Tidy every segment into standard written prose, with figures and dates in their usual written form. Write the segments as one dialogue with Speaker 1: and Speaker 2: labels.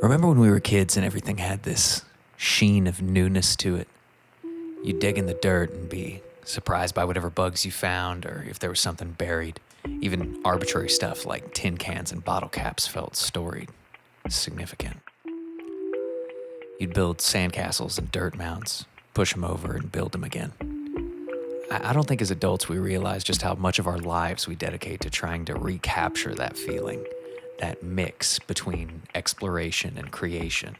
Speaker 1: Remember when we were kids and everything had this sheen of newness to it? You'd dig in the dirt and be surprised by whatever bugs you found or if there was something buried. Even arbitrary stuff like tin cans and bottle caps felt storied, significant. You'd build sandcastles and dirt mounds, push them over and build them again. I don't think as adults we realize just how much of our lives we dedicate to trying to recapture that feeling, that mix between exploration and creation.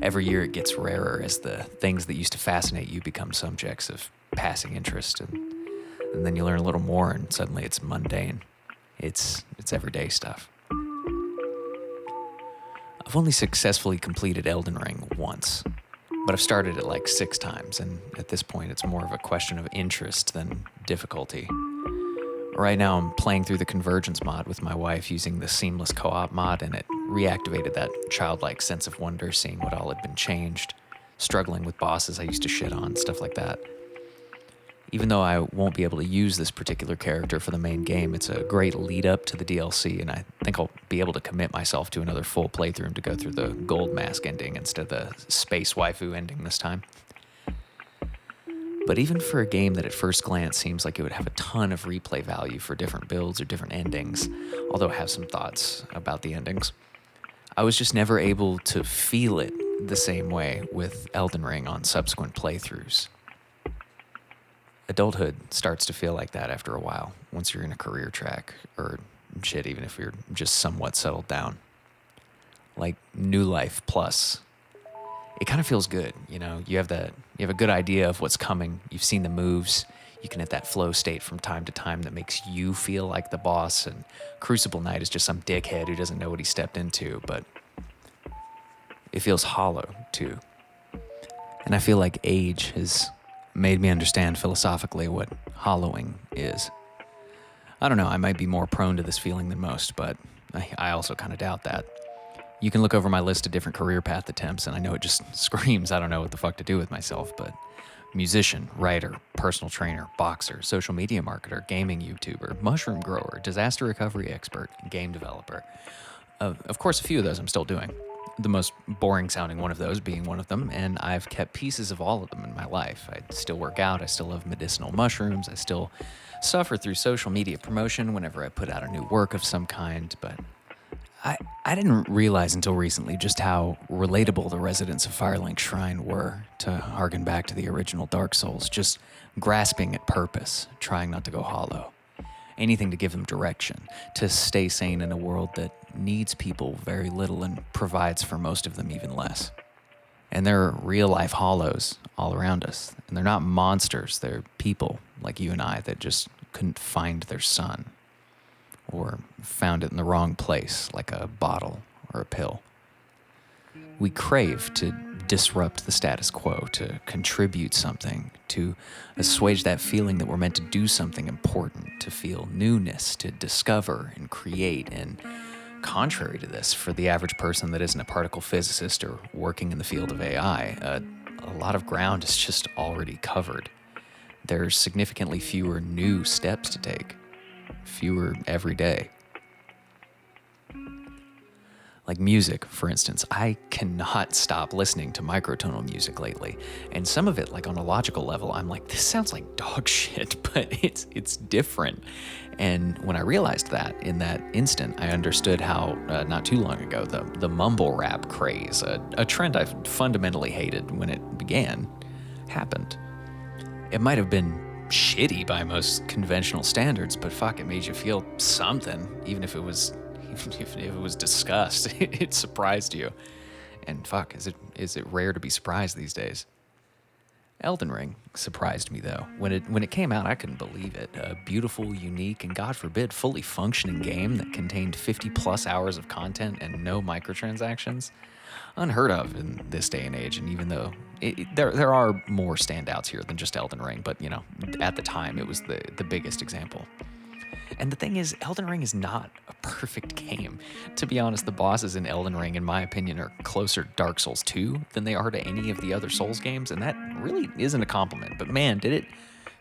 Speaker 1: Every year it gets rarer as the things that used to fascinate you become subjects of passing interest, and then you learn a little more and suddenly it's mundane. It's everyday stuff. I've only successfully completed Elden Ring once, but I've started it like 6 times, and at this point it's more of a question of interest than difficulty. Right now I'm playing through the Convergence mod with my wife using the seamless co-op mod, and it reactivated that childlike sense of wonder seeing what all had been changed, struggling with bosses I used to shit on, stuff like that. Even though I won't be able to use this particular character for the main game, it's a great lead up to the DLC, and I think I'll be able to commit myself to another full playthrough to go through the gold mask ending instead of the space waifu ending this time. But even for a game that at first glance seems like it would have a ton of replay value for different builds or different endings, although I have some thoughts about the endings, I was just never able to feel it the same way with Elden Ring on subsequent playthroughs. Adulthood starts to feel like that after a while, once you're in a career track, or shit, even if you're just somewhat settled down. Like New Life Plus. It kind of feels good, you know, you have a good idea of what's coming, you've seen the moves, you can hit that flow state from time to time that makes you feel like the boss, and Crucible Knight is just some dickhead who doesn't know what he stepped into, but it feels hollow, too. And I feel like age has made me understand philosophically what hollowing is. I don't know, I might be more prone to this feeling than most, but I also kind of doubt that. You can look over my list of different career path attempts, and I know it just screams I don't know what the fuck to do with myself, but musician, writer, personal trainer, boxer, social media marketer, gaming YouTuber, mushroom grower, disaster recovery expert, game developer. Of course, a few of those I'm still doing. The most boring sounding one of those being one of them, and I've kept pieces of all of them in my life. I still work out, I still love medicinal mushrooms, I still suffer through social media promotion whenever I put out a new work of some kind, but I didn't realize until recently just how relatable the residents of Firelink Shrine were, to harken back to the original Dark Souls, just grasping at purpose, trying not to go hollow. Anything to give them direction, to stay sane in a world that needs people very little and provides for most of them even less. And there are real-life hollows all around us, and they're not monsters, they're people like you and I that just couldn't find their sun, or found it in the wrong place, like a bottle or a pill. We crave to disrupt the status quo, to contribute something, to assuage that feeling that we're meant to do something important, to feel newness, to discover and create. And contrary to this, for the average person that isn't a particle physicist or working in the field of AI, a lot of ground is just already covered. There's significantly fewer new steps to take. Fewer every day. Like music, for instance, I cannot stop listening to microtonal music lately, and some of it, like on a logical level, I'm like, this sounds like dog shit, but it's different. And when I realized that, in that instant, I understood how, not too long ago, the mumble rap craze, a trend I fundamentally hated when it began, happened. It might have been shitty by most conventional standards, but fuck, it made you feel something, even if it was disgust. It surprised you. And fuck, is it rare to be surprised these days? Elden Ring surprised me though. When it came out, I couldn't believe it. A beautiful, unique, and God forbid, fully functioning game that contained 50 plus hours of content and no microtransactions. Unheard of in this day and age, and even though there are more standouts here than just Elden Ring, but you know, at the time it was the biggest example. And the thing is, Elden Ring is not a perfect game. To be honest, the bosses in Elden Ring, in my opinion, are closer to Dark Souls 2 than they are to any of the other Souls games, and that really isn't a compliment, but man, did it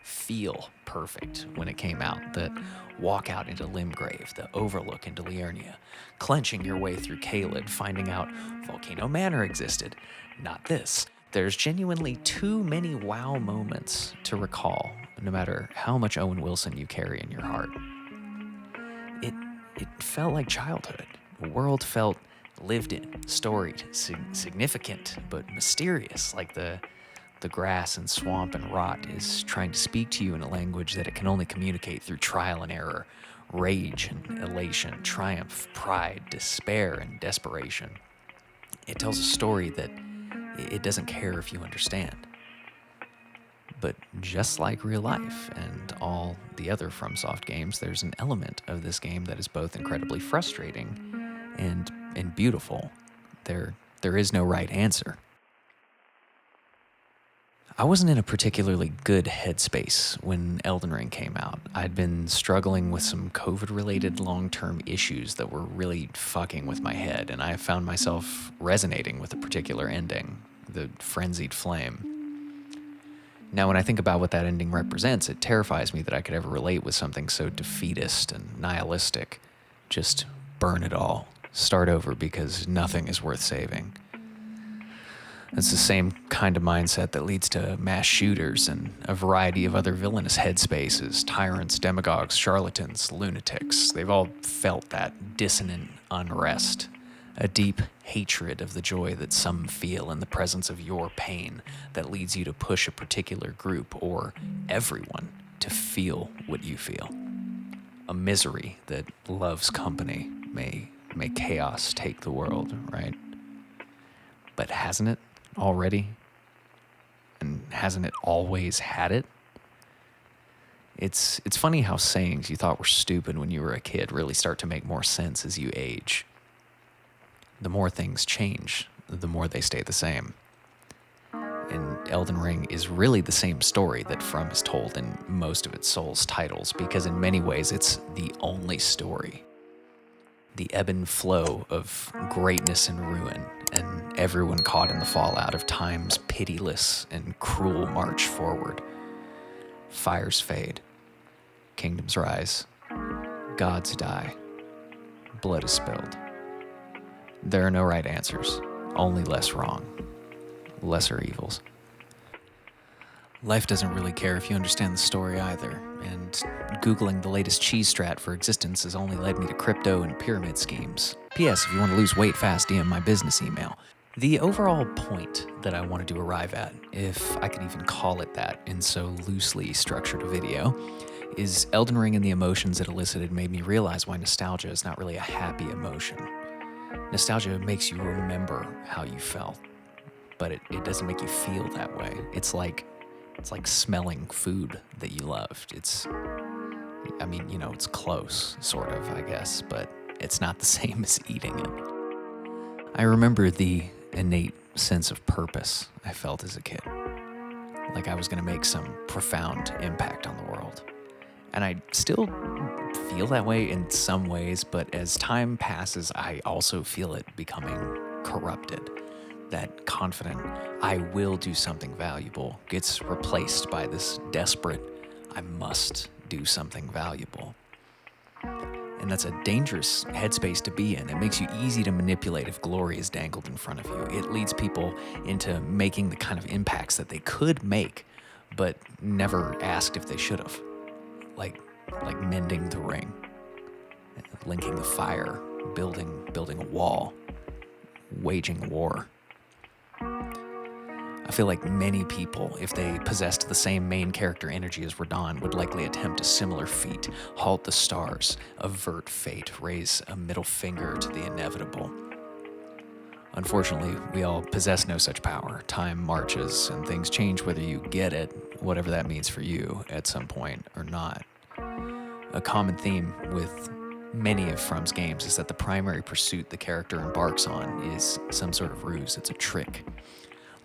Speaker 1: feel perfect when it came out. The walk out into Limgrave, the overlook into Liurnia, clenching your way through Caelid, finding out Volcano Manor existed. Not this. There's genuinely too many wow moments to recall, no matter how much Owen Wilson you carry in your heart. It felt like childhood. The world felt lived in, storied, significant, but mysterious, like the grass and swamp and rot is trying to speak to you in a language that it can only communicate through trial and error, rage and elation, triumph, pride, despair, and desperation. It tells a story that it doesn't care if you understand. But just like real life and all the other FromSoft games, there's an element of this game that is both incredibly frustrating and beautiful. There is no right answer. I wasn't in a particularly good headspace when Elden Ring came out. I'd been struggling with some COVID-related long-term issues that were really fucking with my head, and I found myself resonating with a particular ending, the Frenzied Flame. Now, when I think about what that ending represents, it terrifies me that I could ever relate with something so defeatist and nihilistic. Just burn it all. Start over because nothing is worth saving. It's the same kind of mindset that leads to mass shooters and a variety of other villainous headspaces, tyrants, demagogues, charlatans, lunatics. They've all felt that dissonant unrest, a deep hatred of the joy that some feel in the presence of your pain that leads you to push a particular group or everyone to feel what you feel. A misery that loves company. May chaos take the world, right? But hasn't it already? And hasn't it always had it? It's funny how sayings you thought were stupid when you were a kid really start to make more sense as you age. The more things change, the more they stay the same. And Elden Ring is really the same story that From has told in most of its Souls titles, because in many ways it's the only story. The ebb and flow of greatness and ruin, and everyone caught in the fallout of time's pitiless and cruel march forward. Fires fade, kingdoms rise, gods die, blood is spilled. There are no right answers, only less wrong, lesser evils. Life doesn't really care if you understand the story either, and Googling the latest cheese strat for existence has only led me to crypto and pyramid schemes. P.S. If you want to lose weight fast, DM my business email. The overall point that I wanted to arrive at, if I can even call it that in so loosely structured a video, is Elden Ring and the emotions it elicited made me realize why nostalgia is not really a happy emotion. Nostalgia makes you remember how you felt, but it doesn't make you feel that way. It's like smelling food that you loved. It's close, sort of, I guess, but it's not the same as eating it. I remember the innate sense of purpose I felt as a kid, like I was going to make some profound impact on the world. And I still feel that way in some ways, but as time passes, I also feel it becoming corrupted. That confident, I will do something valuable, gets replaced by this desperate, I must do something valuable. And that's a dangerous headspace to be in. It makes you easy to manipulate if glory is dangled in front of you. It leads people into making the kind of impacts that they could make, but never asked if they should have. Like mending the ring, linking the fire, building a wall, waging war. I feel like many people, if they possessed the same main character energy as Radahn, would likely attempt a similar feat, halt the stars, avert fate, raise a middle finger to the inevitable. Unfortunately, we all possess no such power. Time marches, and things change whether you get it, whatever that means for you, at some point or not. A common theme with many of From's games is that the primary pursuit the character embarks on is some sort of ruse. It's a trick.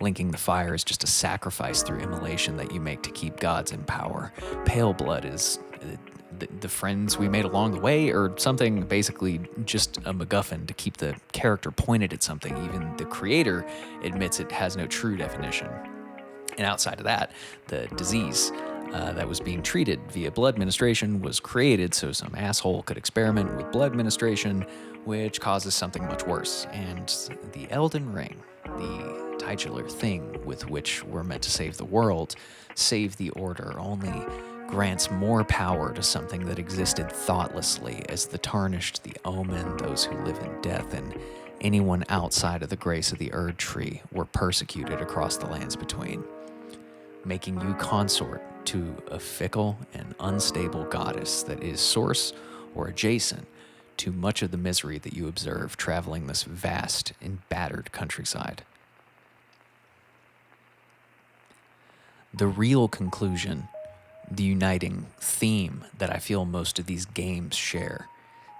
Speaker 1: Linking the fire is just a sacrifice through immolation that you make to keep gods in power. Pale blood is the friends we made along the way, or something, basically just a MacGuffin to keep the character pointed at something. Even the creator admits it has no true definition. And outside of that, the disease, that was being treated via blood administration was created so some asshole could experiment with blood administration, which causes something much worse. And the Elden Ring, the titular thing with which we're meant to save the world, save the order, only grants more power to something that existed thoughtlessly as the tarnished, the omen, those who live in death, and anyone outside of the grace of the Erd Tree were persecuted across the lands between, making you consort to a fickle and unstable goddess that is source or adjacent to much of the misery that you observe traveling this vast and battered countryside. The real conclusion, the uniting theme that I feel most of these games share,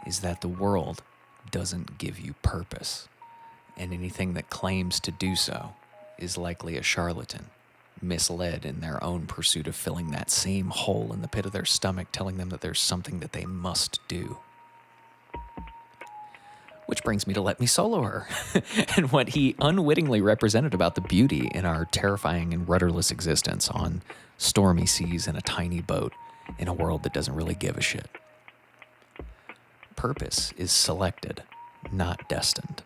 Speaker 1: is that the world doesn't give you purpose, and anything that claims to do so is likely a charlatan, misled in their own pursuit of filling that same hole in the pit of their stomach, telling them that there's something that they must do. Which brings me to Let Me Solo Her, and what he unwittingly represented about the beauty in our terrifying and rudderless existence on stormy seas in a tiny boat in a world that doesn't really give a shit. Purpose is selected, not destined.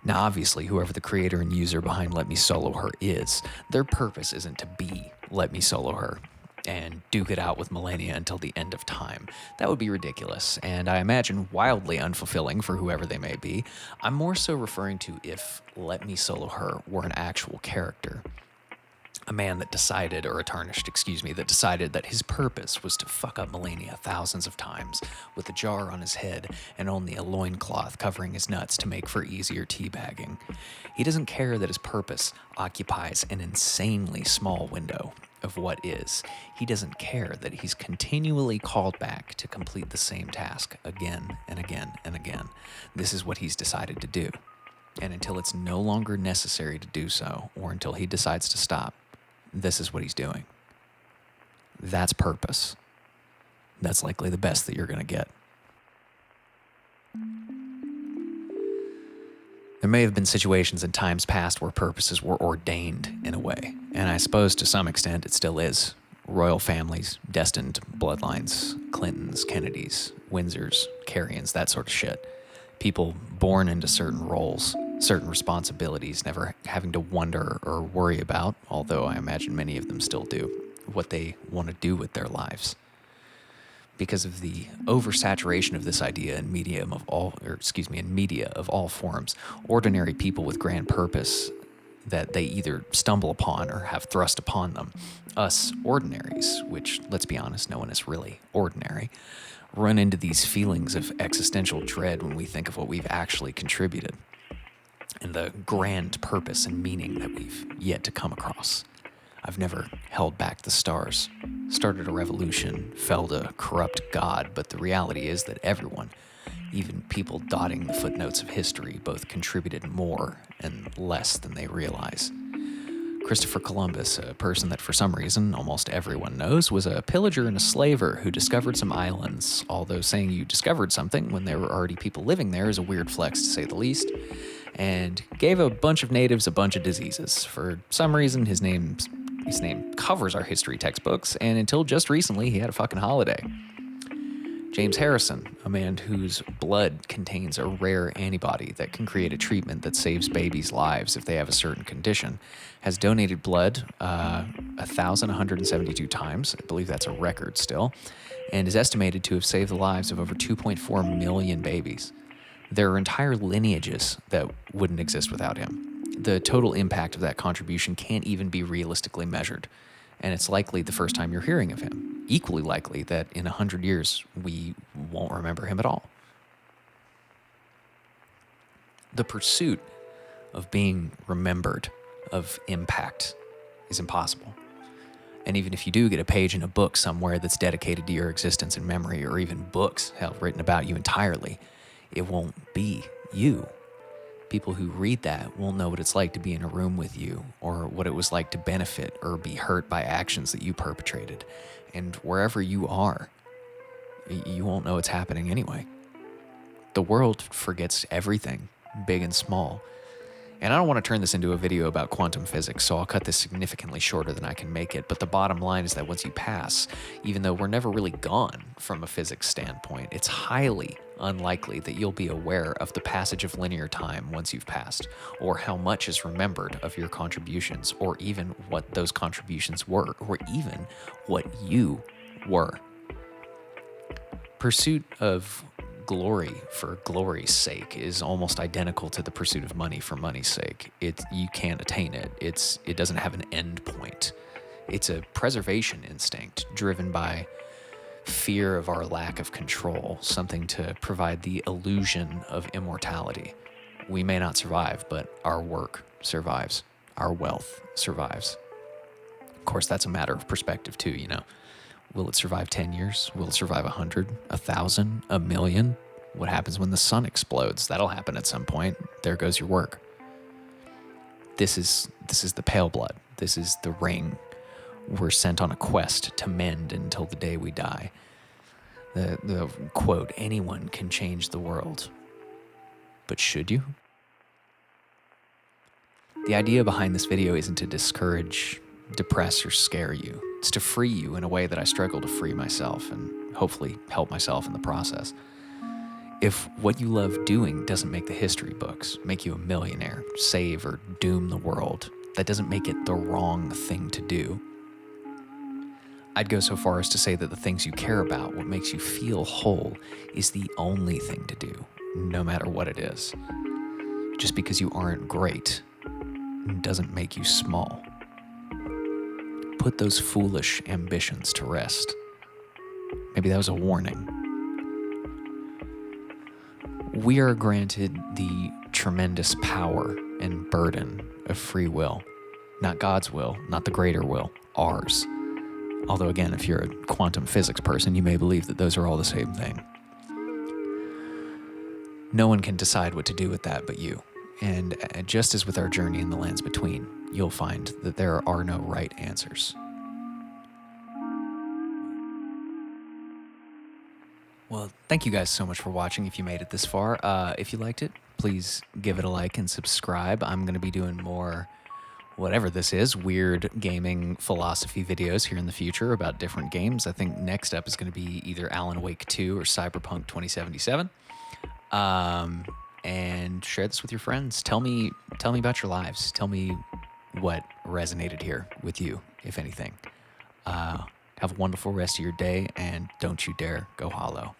Speaker 1: Now, obviously, whoever the creator and user behind Let Me Solo Her is, their purpose isn't to be Let Me Solo Her and duke it out with millennia until the end of time. That would be ridiculous, and I imagine wildly unfulfilling for whoever they may be. I'm more so referring to if Let Me Solo Her were an actual character. A man that decided, or a tarnished, that decided that his purpose was to fuck up millennia thousands of times with a jar on his head and only a loincloth covering his nuts to make for easier teabagging. He doesn't care that his purpose occupies an insanely small window of what is. He doesn't care that he's continually called back to complete the same task again and again and again. This is what he's decided to do. And until it's no longer necessary to do so, or until he decides to stop, this is what he's doing. That's purpose. That's likely the best that you're going to get. There may have been situations in times past where purposes were ordained in a way, and I suppose to some extent it still is. Royal families, destined bloodlines, Clintons, Kennedys, Windsors, Carrions, that sort of shit. People born into certain roles, certain responsibilities, never having to wonder or worry about, although I imagine many of them still do, what they want to do with their lives. Because of the oversaturation of this idea in media of all forms, ordinary people with grand purpose that they either stumble upon or have thrust upon them, us ordinaries, which, let's be honest, no one is really ordinary, run into these feelings of existential dread when we think of what we've actually contributed and the grand purpose and meaning that we've yet to come across. I've never held back the stars, started a revolution, felled a corrupt god, but the reality is that everyone, even people dotting the footnotes of history, both contributed more and less than they realize. Christopher Columbus, a person that for some reason almost everyone knows, was a pillager and a slaver who discovered some islands, although saying you discovered something when there were already people living there is a weird flex to say the least, and gave a bunch of natives a bunch of diseases. For some reason, his name covers our history textbooks, and until just recently, he had a fucking holiday. James Harrison, a man whose blood contains a rare antibody that can create a treatment that saves babies' lives if they have a certain condition, has donated blood 1,172 times. I believe that's a record still, and is estimated to have saved the lives of over 2.4 million babies. There are entire lineages that wouldn't exist without him. The total impact of that contribution can't even be realistically measured, and it's likely the first time you're hearing of him. Equally likely that in 100 years, we won't remember him at all. The pursuit of being remembered, of impact, is impossible. And even if you do get a page in a book somewhere that's dedicated to your existence and memory, or even books, hell, written about you entirely, it won't be you. People who read that won't know what it's like to be in a room with you, or what it was like to benefit or be hurt by actions that you perpetrated. And wherever you are, you won't know it's happening anyway. The world forgets everything, big and small. And I don't want to turn this into a video about quantum physics, so I'll cut this significantly shorter than I can make it. But the bottom line is that once you pass, even though we're never really gone from a physics standpoint, it's highly unlikely that you'll be aware of the passage of linear time once you've passed, or how much is remembered of your contributions, or even what those contributions were, or even what you were. Pursuit of glory for glory's sake is almost identical to the pursuit of money for money's sake. You can't attain it. It doesn't have an end point. It's a preservation instinct driven by fear of our lack of control, something to provide the illusion of immortality. We may not survive, but our work survives. Our wealth survives. Of course, that's a matter of perspective too, you know. Will it survive 10 years? Will it survive 100, 1,000, 1,000,000? What happens when the sun explodes? That'll happen at some point. There goes your work. This is the pale blood. This is the ring. We're sent on a quest to mend until the day we die. The quote, anyone can change the world. But should you? The idea behind this video isn't to discourage, depress, or scare you. It's to free you in a way that I struggle to free myself and hopefully help myself in the process. If what you love doing doesn't make the history books, make you a millionaire, save or doom the world, that doesn't make it the wrong thing to do. I'd go so far as to say that the things you care about, what makes you feel whole, is the only thing to do, no matter what it is. Just because you aren't great doesn't make you small. Put those foolish ambitions to rest. Maybe that was a warning. We are granted the tremendous power and burden of free will. Not God's will, not the greater will, ours. Although again, if you're a quantum physics person, you may believe that those are all the same thing. No one can decide what to do with that but you. And just as with our journey in the lands between, you'll find that there are no right answers. Well, thank you guys so much for watching if you made it this far. If you liked it, please give it a like and subscribe. I'm going to be doing more, whatever this is, weird gaming philosophy videos here in the future about different games. I think next up is going to be either Alan Wake 2 or Cyberpunk 2077. And share this with your friends. Tell me about your lives. Tell me what resonated here with you, if anything. Have a wonderful rest of your day, and don't you dare go hollow.